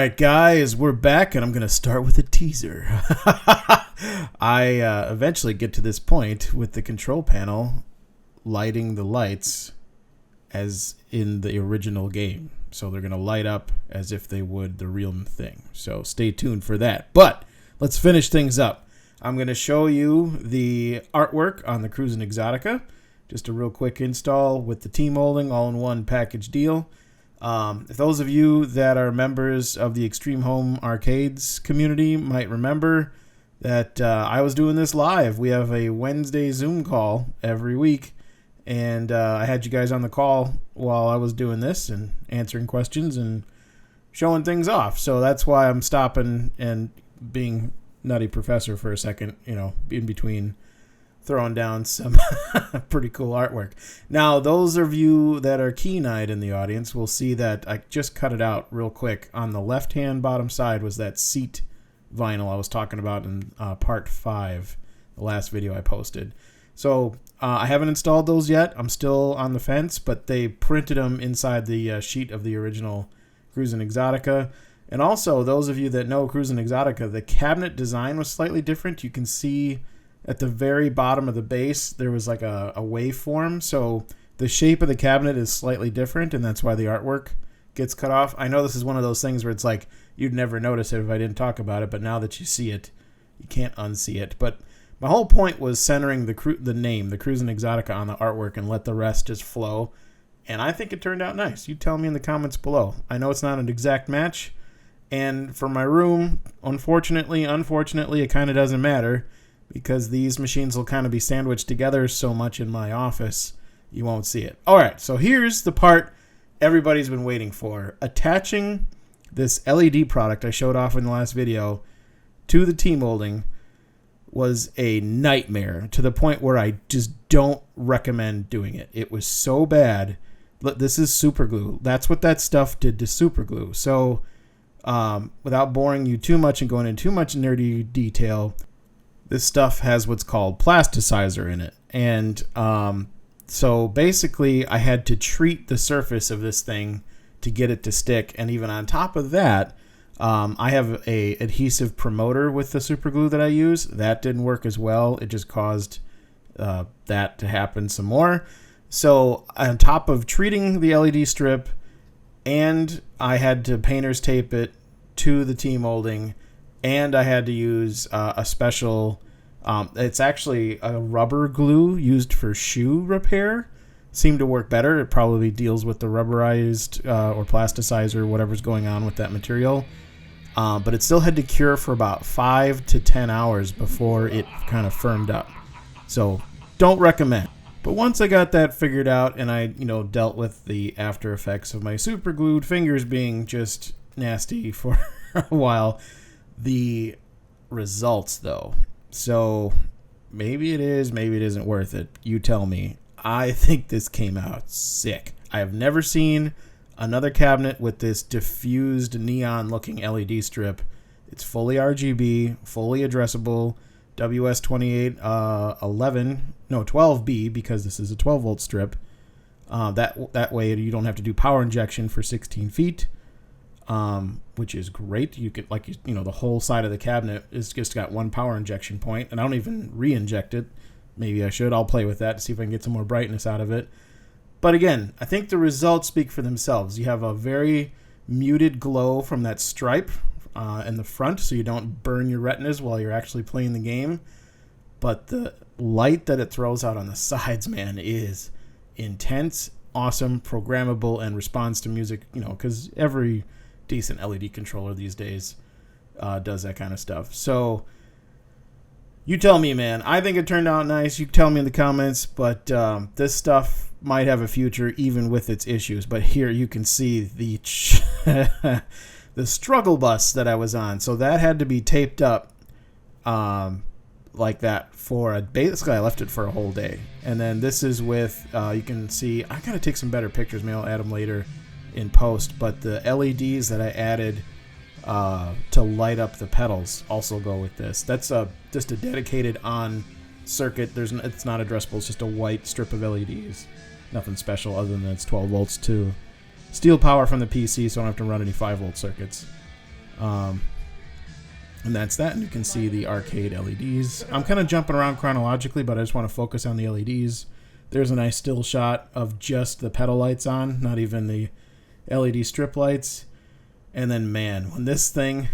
right, guys, we're back, and I'm going to start with a teaser. I eventually get to this point with the control panel lighting the lights as in the original game. So they're going to light up as if they would the real thing. So stay tuned for that. But let's finish things up. I'm going to show you the artwork on the Cruis'n Exotica. Just a real quick install with the T-molding, all-in-one package deal. If those of you that are members of the Extreme Home Arcades community might remember that I was doing this live. We have a Wednesday Zoom call every week, and I had you guys on the call while I was doing this and answering questions and showing things off. So that's why I'm stopping and being nutty professor for a second, in between throwing down some pretty cool artwork. Now, those of you that are keen-eyed in the audience will see that I just cut it out real quick. On the left-hand bottom side was that seat vinyl I was talking about in part 5, the last video I posted. So I haven't installed those yet. I'm still on the fence, but they printed them inside the sheet of the original Cruis'n Exotica. And also, those of you that know Cruis'n Exotica, the cabinet design was slightly different. You can see at the very bottom of the base, there was like a waveform. So the shape of the cabinet is slightly different, and that's why the artwork gets cut off. I know this is one of those things where it's like, you'd never notice it if I didn't talk about it, but now that you see it, you can't unsee it. But my whole point was centering the name, the Cruis'n Exotica, on the artwork and let the rest just flow. And I think it turned out nice. You tell me in the comments below. I know it's not an exact match. And for my room, unfortunately, it kind of doesn't matter, because these machines will kind of be sandwiched together so much in my office, you won't see it. All right, so here's the part everybody's been waiting for. Attaching this LED product I showed off in the last video to the T-molding was a nightmare, to the point where I just don't recommend doing it. It was so bad. This is super glue. That's what that stuff did to super glue. So without boring you too much and going into too much nerdy detail, this stuff has what's called plasticizer in it. And so basically I had to treat the surface of this thing to get it to stick. And even on top of that, I have a adhesive promoter with the super glue that I use. That didn't work as well. It just caused that to happen some more. So on top of treating the LED strip, and I had to painter's tape it to the T-molding, and I had to use a special, it's actually a rubber glue used for shoe repair. Seemed to work better. It probably deals with the rubberized or plasticizer, whatever's going on with that material. But it still had to cure for about 5 to 10 hours before it kind of firmed up. So don't recommend. But once I got that figured out and I, dealt with the after effects of my super glued fingers being just nasty for a while, the results though. So maybe it is, maybe it isn't worth it. You tell me. I think this came out sick. I have never seen another cabinet with this diffused neon looking LED strip. It's fully RGB, fully addressable, WS2811, 12B, because this is a 12 volt strip. That way you don't have to do power injection for 16 feet, which is great. You could, the whole side of the cabinet is just got one power injection point, and I don't even re-inject it. Maybe I should. I'll play with that to see if I can get some more brightness out of it. But again, I think the results speak for themselves. You have a very muted glow from that stripe in the front, so you don't burn your retinas while you're actually playing the game. But the light that it throws out on the sides, man, is intense, awesome, programmable, and responds to music, because every decent LED controller these days does that kind of stuff. So you tell me, man. I think it turned out nice. You tell me in the comments, but this stuff might have a future even with its issues. But here you can see the the struggle bus that I was on. So that had to be taped up like that for basically I left it for a whole day. And then this is with, you can see, I gotta take some better pictures. Maybe I'll add them later in post. But the LEDs that I added to light up the pedals also go with this. That's just a dedicated on circuit. It's not addressable. It's just a white strip of LEDs. Nothing special other than it's 12 volts to steal power from the PC, so I don't have to run any 5 volt circuits. And that's that. And you can see the arcade LEDs. I'm kind of jumping around chronologically, but I just want to focus on the LEDs. There's a nice still shot of just the pedal lights on, not even the LED strip lights. And then, man, when this thing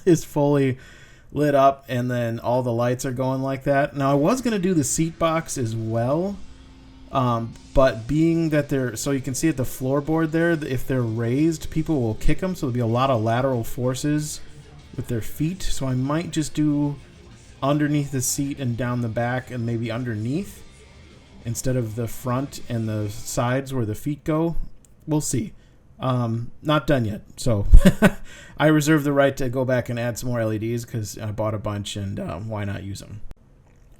is fully lit up and then all the lights are going like that. Now, I was going to do the seat box as well, but being that they're, so you can see at the floorboard there, if they're raised, people will kick them, so there'll be a lot of lateral forces with their feet. So I might just do underneath the seat and down the back and maybe underneath instead of the front and the sides where the feet go. We'll see. Not done yet, so I reserve the right to go back and add some more LEDs because I bought a bunch, and why not use them?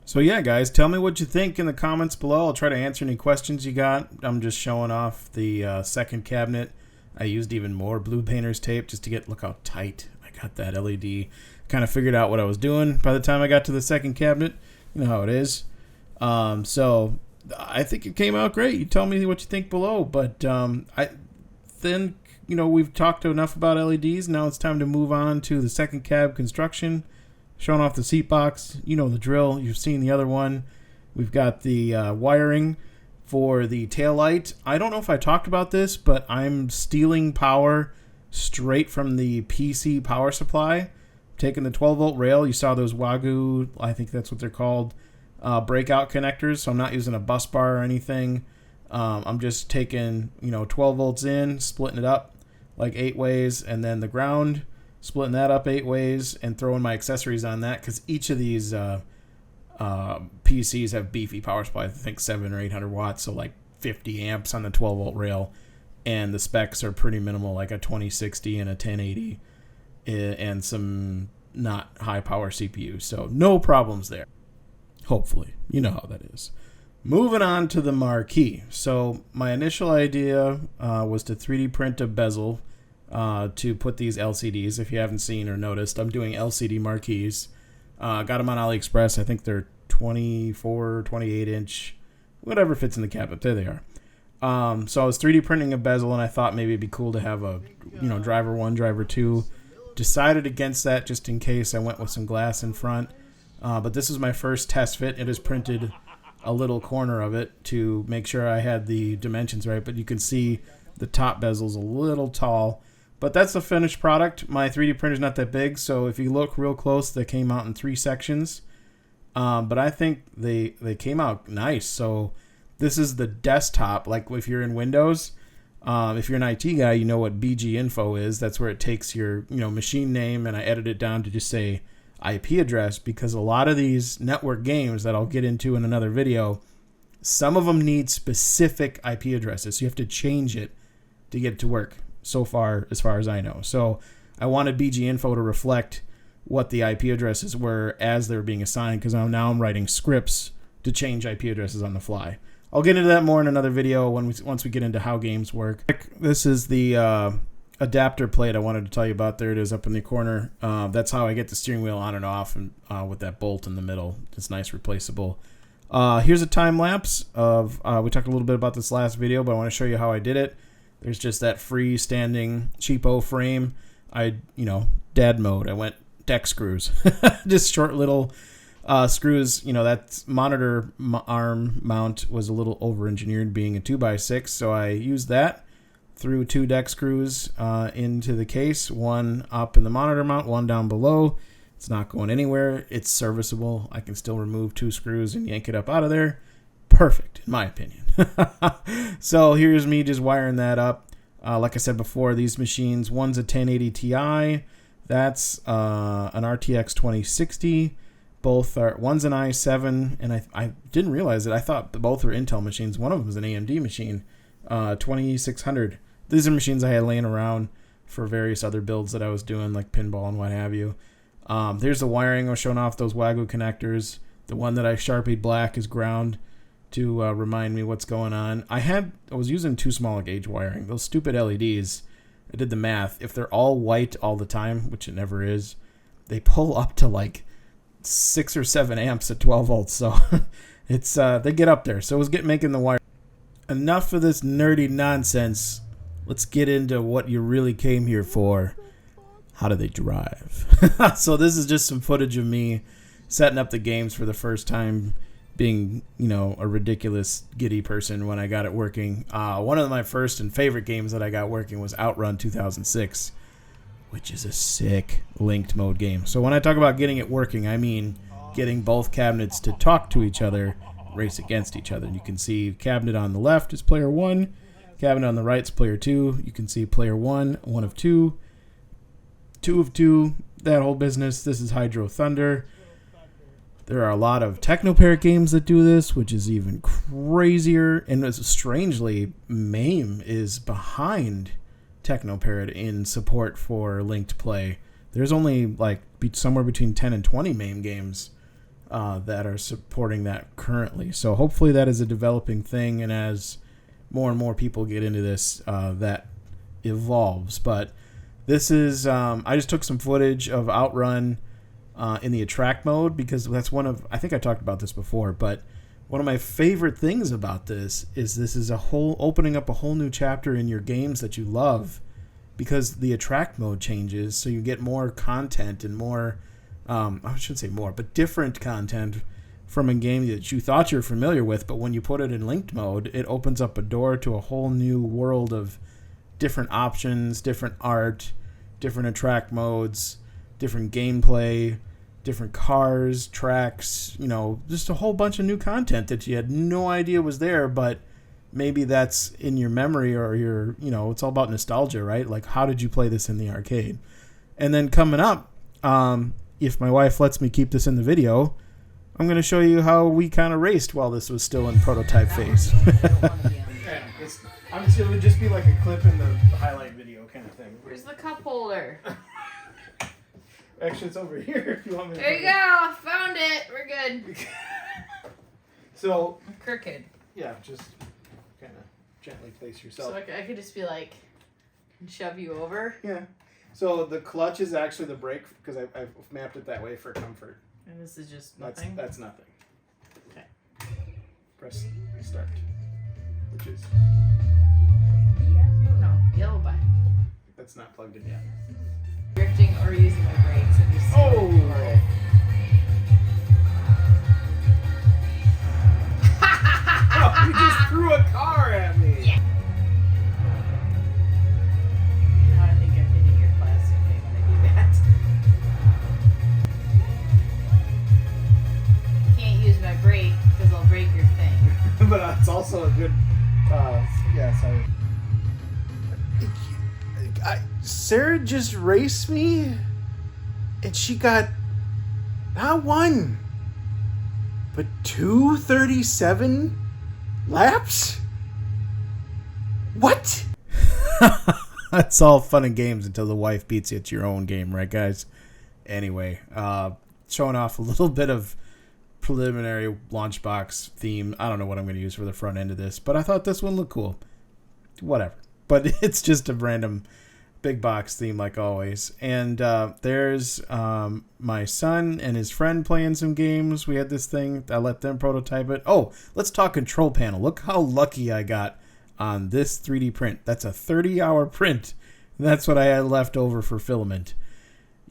So yeah, guys, tell me what you think in the comments below. I'll try to answer any questions you got. I'm just showing off the second cabinet. I used even more blue painter's tape just to look how tight I got that LED. Kind of figured out what I was doing by the time I got to the second cabinet. You know how it is. So I think it came out great. You tell me what you think below, but then, you know, we've talked enough about LEDs. Now it's time to move on to the second cab construction. Showing off the seat box. You know the drill. You've seen the other one. We've got the wiring for the taillight. I don't know if I talked about this, but I'm stealing power straight from the PC power supply. Taking the 12-volt rail. You saw those Wagyu, I think that's what they're called, breakout connectors. So I'm not using a bus bar or anything. I'm just taking, 12 volts in, splitting it up like 8 ways, and then the ground, splitting that up 8 ways, and throwing my accessories on that, because each of these PCs have beefy power supplies. I think 700 or 800 watts, so like 50 amps on the 12 volt rail, and the specs are pretty minimal, like a 2060 and a 1080, and some not high power CPU. So no problems there. Hopefully, you know how that is. Moving on to the marquee. So my initial idea was to 3D print a bezel to put these LCDs. If you haven't seen or noticed, I'm doing LCD marquees. Got them on AliExpress. I think they're 24, 28 inch, whatever fits in the cabinet. There they are. So I was 3D printing a bezel, and I thought maybe it'd be cool to have a, driver 1, driver 2. Decided against that just in case. I went with some glass in front. But this is my first test fit. It is printed a little corner of it to make sure I had the dimensions right, but you can see the top bezel's a little tall, but that's the finished product. My 3D printer's not that big, so if you look real close, they came out in 3 sections, but I think they came out nice. So this is the desktop, like if you're in Windows, if you're an IT guy, you know what BG info is. That's where it takes your machine name, and I edit it down to just say IP address, because a lot of these network games that I'll get into in another video, some of them need specific IP addresses, so you have to change it to get it to work, so far as I know. So I wanted BG info to reflect what the IP addresses were as they were being assigned, because now I'm writing scripts to change IP addresses on the fly. I'll get into that more in another video once we get into how games work. This is the adapter plate I wanted to tell you about. There it is up in the corner. That's how I get the steering wheel on and off, and with that bolt in the middle. It's nice, replaceable. Here's a time lapse of, we talked a little bit about this last video, but I want to show you how I did it. There's just that freestanding cheapo frame. Dad mode. I went deck screws. Just short little screws. That monitor arm mount was a little over-engineered, being a 2x6, so I used that. Threw 2 deck screws into the case, one up in the monitor mount, one down below. It's not going anywhere. It's serviceable. I can still remove 2 screws and yank it up out of there. Perfect, in my opinion. So here's me just wiring that up. Like I said before, these machines, one's a 1080 Ti. That's an RTX 2060. One's an i7, and I didn't realize it. I thought both were Intel machines. One of them is an AMD machine, 2600. These are machines I had laying around for various other builds that I was doing, like pinball and what have you. There's the wiring. I was showing off those Wagyu connectors. The one that I Sharpied black is ground to remind me what's going on. I was using too small a gauge wiring. Those stupid LEDs, I did the math. If they're all white all the time, which it never is, they pull up to like 6 or 7 amps at 12 volts. So it's they get up there. So it was making the wire. Enough of this nerdy nonsense. Let's get into what you really came here for. how do they drive? So this is just some footage of me setting up the games for the first time, being, a ridiculous giddy person when I got it working. One of my first and favorite games that I got working was Outrun 2006, which is a sick linked mode game. So when I talk about getting it working, I mean getting both cabinets to talk to each other, race against each other. And you can see cabinet on the left is player 1, cabinet on the right is player 2. You can see player 1, 1 of 2, 2 of 2, that whole business. This is Hydro Thunder. There are a lot of Technoparrot games that do this, which is even crazier. And strangely, MAME is behind Technoparrot in support for linked play. There's only somewhere between 10 and 20 MAME games that are supporting that currently. So hopefully that is a developing thing, and as more and more people get into this, that evolves. But this is, I just took some footage of Outrun in the attract mode, because that's I think I talked about this before, but one of my favorite things about this is opening up a whole new chapter in your games that you love, because the attract mode changes, so you get more content and more, I shouldn't say more, but different content from a game that you thought you're familiar with, but when you put it in linked mode, it opens up a door to a whole new world of different options, different art, different attract modes, different gameplay, different cars, tracks, just a whole bunch of new content that you had no idea was there, but maybe that's in your memory, or your, it's all about nostalgia, right? Like, how did you play this in the arcade? And then coming up, if my wife lets me keep this in the video, I'm going to show you how we kind of raced while this was still in prototype phase. It would just be like a clip in the highlight video kind of thing. Where's the cup holder? Actually, it's over here if you want me to. There you go. I found it. We're good. So. I'm crooked. Yeah, just kind of gently place yourself. So I could just be like, shove you over? Yeah. So the clutch is actually the brake, because I've mapped it that way for comfort. And this is just nothing? That's nothing. Okay. Press start, which is. No, yellow button. That's not plugged in yet. Drifting or using the brakes if you're Oh! Oh, you just threw a car at me! Yeah. Now I think I'm hitting your plastic thing when I do that. You can't use my brake because I'll break your thing. But it's also a good, sorry. Sarah just raced me, and she got not 1, but 237 laps? What? That's all fun and games until the wife beats you at your own game, right, guys? Anyway, showing off a little bit of preliminary launchbox theme. I don't know what I'm going to use for the front end of this, but I thought this one looked cool. Whatever. But it's just a random big box theme like always. And there's my son and his friend playing some games. We had this thing. I let them prototype it. Oh, let's talk control panel. Look how lucky I got on this 3D print. That's a 30-hour print. That's what I had left over for filament.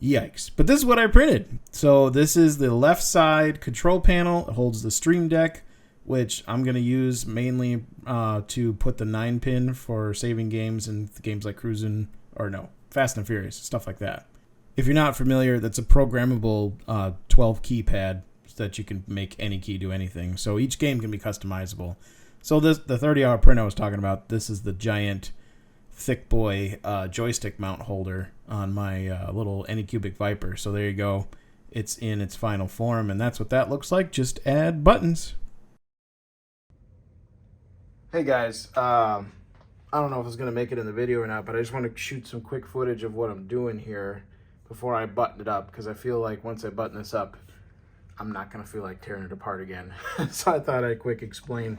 Yikes. But this is what I printed. So this is the left side control panel. It holds the Stream Deck, which I'm going to use mainly to put the 9-pin for saving games and games like Cruis'n, Fast and Furious, stuff like that. If you're not familiar, that's a programmable 12 keypad that you can make any key do anything. So each game can be customizable. So the 30-hour print I was talking about, this is the giant thick boy joystick mount holder on my little Anycubic Viper. So there you go. It's in its final form, and that's what that looks like. Just add buttons. Hey guys, I don't know if it's going to make it in the video or not, but I just want to shoot some quick footage of what I'm doing here before I button it up, because I feel like once I button this up, I'm not going to feel like tearing it apart again. So I thought I'd quick explain.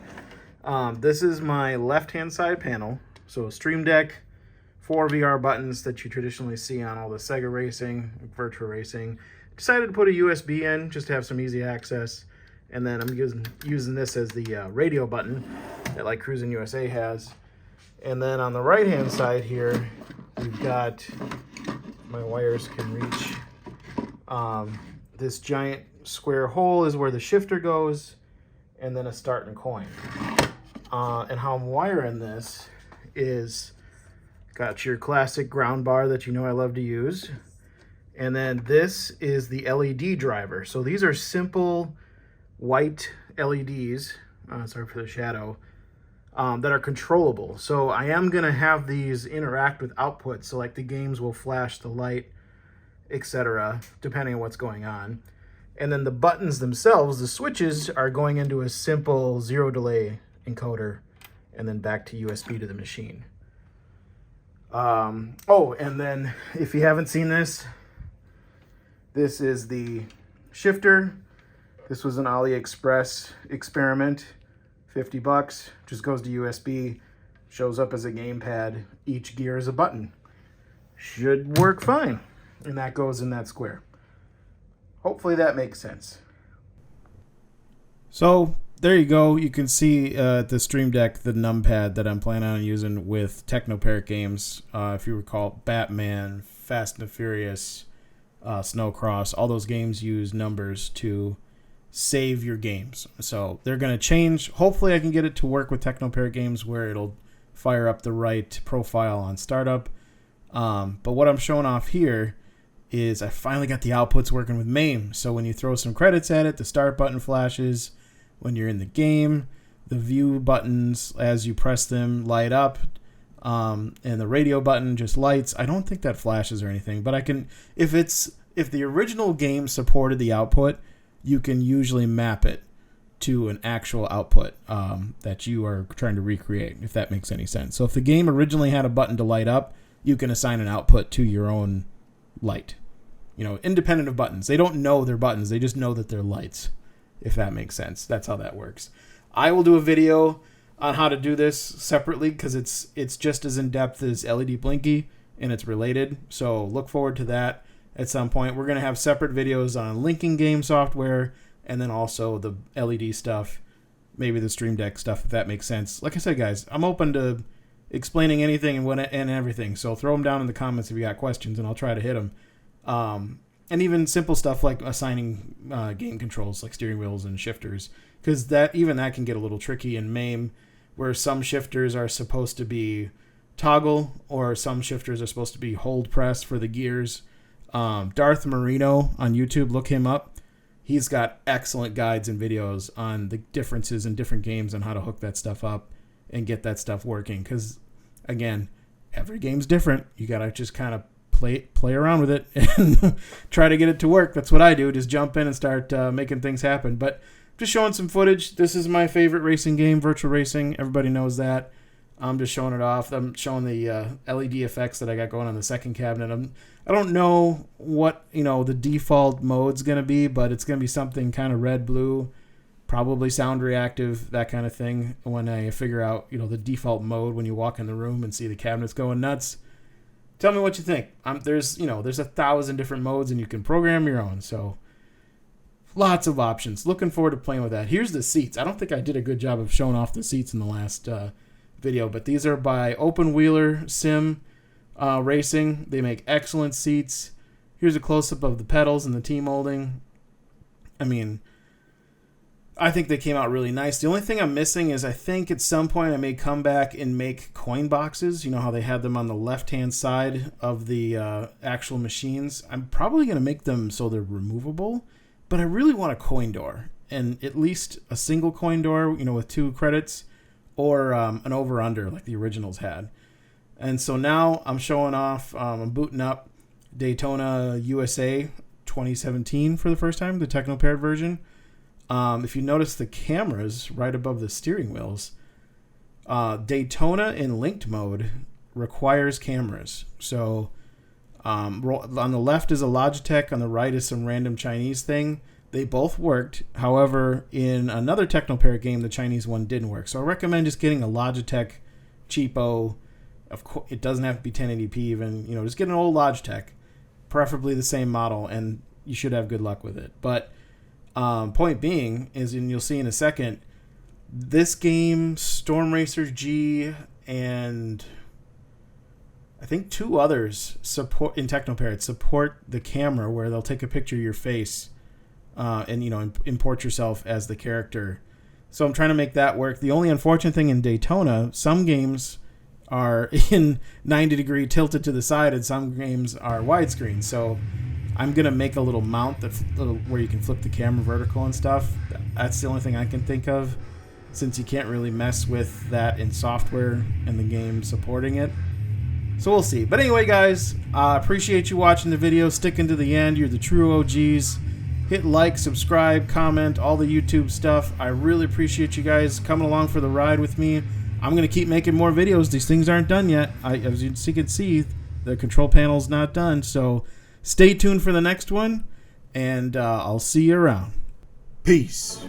This is my left-hand side panel. So Stream Deck, 4 VR buttons that you traditionally see on all the Sega Racing, Virtua Racing. Decided to put a USB in just to have some easy access. And then I'm using this as the radio button that like Cruis'n USA has. And then on the right-hand side here, we've got my wires can reach. This giant square hole is where the shifter goes, and then a start and coin. And how I'm wiring this is got your classic ground bar that you know I love to use. And then this is the LED driver. So these are simple white LEDs, sorry for the shadow, that are controllable. So I am going to have these interact with outputs. So like the games will flash the light, etc., depending on what's going on. And then the buttons themselves, the switches, are going into a simple zero delay encoder and then back to USB to the machine. Oh, and then if you haven't seen this, this is the shifter. This was an AliExpress experiment, $50, just goes to USB, shows up as a gamepad. Each gear is a button. Should work fine. And that goes in that square. Hopefully that makes sense. So there you go. You can see the Stream Deck, the numpad that I'm planning on using with Technoparrot games. If you recall, Batman, Fast and the Furious, Snowcross, all those games use numbers to save your games. So they're going to change. Hopefully I can get it to work with Technoparrot games where it'll fire up the right profile on startup. But what I'm showing off here is I finally got the outputs working with MAME. So when you throw some credits at it, the start button flashes. When you're in the game, the view buttons, as you press them, light up. And the radio button just lights. I don't think that flashes or anything, but I can, if the original game supported the output, you can usually map it to an actual output that you are trying to recreate, if that makes any sense. So if the game originally had a button to light up, you can assign an output to your own light. You know, independent of buttons. They don't know they're buttons. They just know that they're lights, if that makes sense. That's how that works. I will do a video on how to do this separately because it's just as in-depth as LED Blinky and it's related. So look forward to that at some point. We're going to have separate videos on linking game software and then also the LED stuff, maybe the Stream Deck stuff, if that makes sense. Like I said, guys, I'm open to explaining anything and everything. So throw them down in the comments if you got questions and I'll try to hit them. And even simple stuff like assigning game controls like steering wheels and shifters, because that can get a little tricky in MAME, where some shifters are supposed to be toggle or some shifters are supposed to be hold press for the gears. Darth Marino on YouTube, look him up. He's got excellent guides and videos on the differences in different games and how to hook that stuff up and get that stuff working. Because again, every game's different. You gotta just kind of play around with it and try to get it to work. That's what I do. Just jump in and start making things happen. But just showing some footage. This is my favorite racing game, Virtual Racing. Everybody knows that. I'm just showing it off. I'm showing the LED effects that I got going on the second cabinet. I don't know what the default mode's going to be, but it's going to be something kind of red, blue, probably sound reactive, that kind of thing. When I figure out the default mode when you walk in the room and see the cabinets going nuts. Tell me what you think. There's 1,000 different modes and you can program your own. So lots of options. Looking forward to playing with that. Here's the seats. I don't think I did a good job of showing off the seats in the last video, but these are by Open Wheeler Sim Racing. They make excellent seats. Here's a close-up of the pedals and the T-molding. I think they came out really nice. The only thing I'm missing is I think at some point I may come back and make coin boxes. You know how they had them on the left-hand side of the actual machines? I'm probably going to make them so they're removable, but I really want a coin door, and at least a single coin door, with 2 credits, or an over-under like the originals had. And so now I'm showing off, I'm booting up Daytona USA 2017 for the first time, the Technoparrot version. If you notice the cameras right above the steering wheels, Daytona in linked mode requires cameras. So on the left is a Logitech, on the right is some random Chinese thing. They both worked. However, in another Technoparrot game, the Chinese one didn't work. So I recommend just getting a Logitech cheapo. Of course, it doesn't have to be 1080p even. Just get an old Logitech, preferably the same model, and you should have good luck with it. But point being is, and you'll see in a second, this game, Storm Racer G, and I think 2 others support in Technoparrot support the camera where they'll take a picture of your face and import yourself as the character. So I'm trying to make that work. The only unfortunate thing in Daytona, some games are in 90-degree tilted to the side and some games are widescreen. So I'm going to make a little mount where you can flip the camera vertical and stuff. That's the only thing I can think of, since you can't really mess with that in software and the game supporting it. So we'll see. But anyway, guys, appreciate you watching the video, sticking to the end. You're the true OGs. Hit like, subscribe, comment, all the YouTube stuff. I really appreciate you guys coming along for the ride with me. I'm going to keep making more videos. These things aren't done yet. As you can see, the control panel's not done. So stay tuned for the next one, and I'll see you around. Peace.